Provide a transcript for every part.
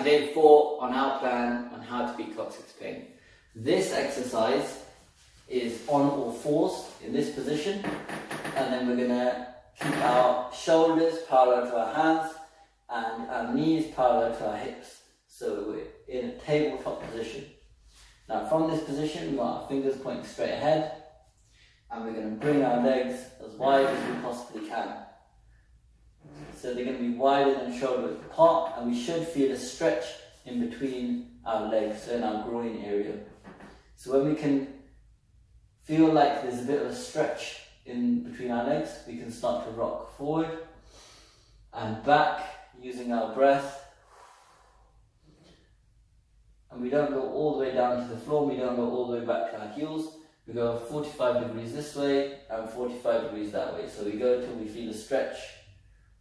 day 4 on our plan on how to beat coccyx pain. This exercise is on all fours in this position, and then we're going to keep our shoulders parallel to our hands and our knees parallel to our hips. So we're in a tabletop position. Now from this position, we want our fingers pointing straight ahead, and we're going to bring our legs as wide as we possibly can. So they're going to be wider than shoulder width apart, and we should feel a stretch in between our legs, so in our groin area. So when we can feel like there's a bit of a stretch in between our legs, we can start to rock forward and back using our breath. And we don't go all the way down to the floor, we don't go all the way back to our heels. We go 45 degrees this way and 45 degrees that way. So we go till we feel a stretch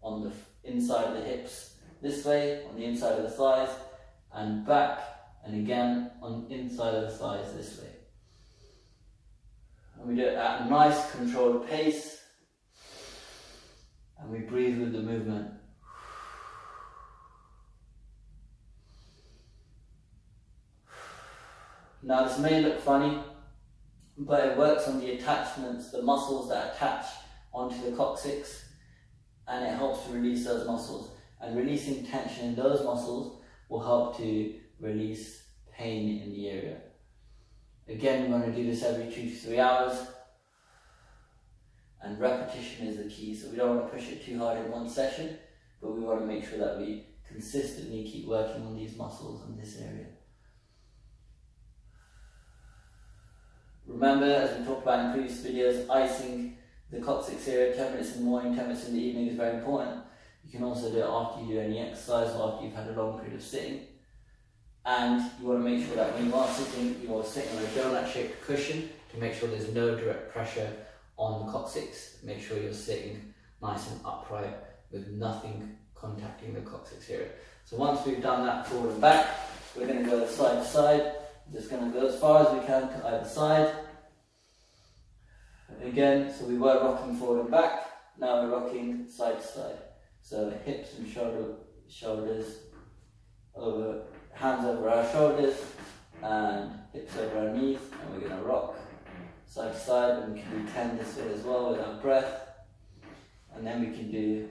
on the inside of the hips this way, on the inside of the thighs, and back, and again on the inside of the thighs this way. And we do it at a nice controlled pace, and we breathe with the movement. Now this may look funny, but it works on the attachments, the muscles that attach onto the coccyx, and it helps to release those muscles. And releasing tension in those muscles will help to release pain in the area. Again, we're going to do this every 2 to 3 hours, and repetition is the key. So we don't want to push it too hard in one session, but we want to make sure that we consistently keep working on these muscles in this area. Remember, as we talked about in previous videos, icing the coccyx area 10 minutes in the morning, 10 minutes in the evening is very important. You can also do it after you do any exercise or after you've had a long period of sitting. And you want to make sure that when you are sitting, you are sitting on a donut-shaped cushion to make sure there's no direct pressure on the coccyx. Make sure you're sitting nice and upright with nothing contacting the coccyx area. So once we've done that forward and back, we're going to go side to side. Just going to go as far as we can to either side. Again, so we were rocking forward and back, now we're rocking side to side. So hips and shoulders over, hands over our shoulders, and hips over our knees, and we're going to rock side to side, and we can do 10 this way as well with our breath. And then we can do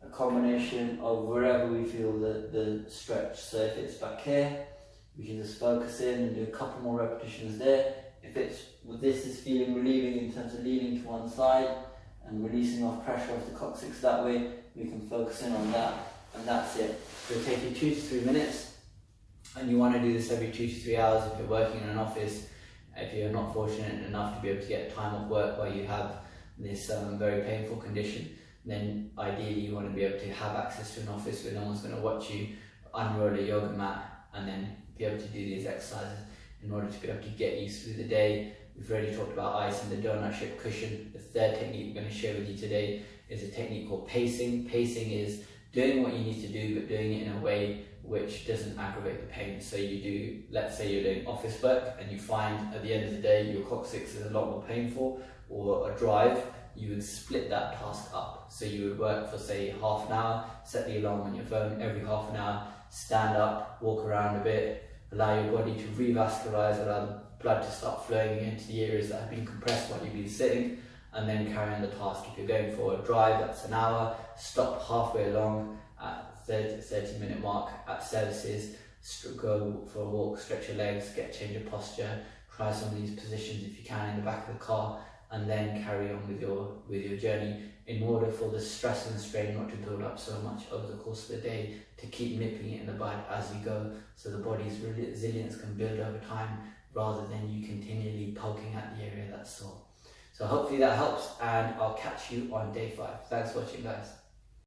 a combination of wherever we feel the stretch. So if it's back here, we can just focus in and do a couple more repetitions there. If this is feeling relieving in terms of leaning to one side and releasing off pressure off the coccyx that way, we can focus in on that, and that's it. So it'll take you 2 to 3 minutes, and you want to do this every 2 to 3 hours if you're working in an office. If you're not fortunate enough to be able to get time off work while you have this very painful condition, then ideally you want to be able to have access to an office where no one's going to watch you unroll a yoga mat and then be able to do these exercises in order to be able to get you through the day. We've already talked about ice and the donut-shaped cushion. The third technique we're going to share with you today is a technique called pacing. Pacing is doing what you need to do, but doing it in a way which doesn't aggravate the pain. So you do, let's say you're doing office work and you find at the end of the day your coccyx is a lot more painful, or a drive, you would split that task up. So you would work for say half an hour, set the alarm on your phone every half an hour, stand up, walk around a bit, allow your body to revascularize, allow the blood to start flowing into the areas that have been compressed while you've been sitting, and then carry on the task. If you're going for a drive, that's an hour, stop halfway along at 30-minute mark at services, go for a walk, stretch your legs, get a change of posture, try some of these positions if you can in the back of the car, and then carry on with your journey, in order for the stress and the strain not to build up so much over the course of the day, to keep nipping it in the bud as you go, so the body's resilience can build over time rather than you continually poking at the area that's sore. So hopefully that helps, and I'll catch you on day 5. Thanks for watching, guys.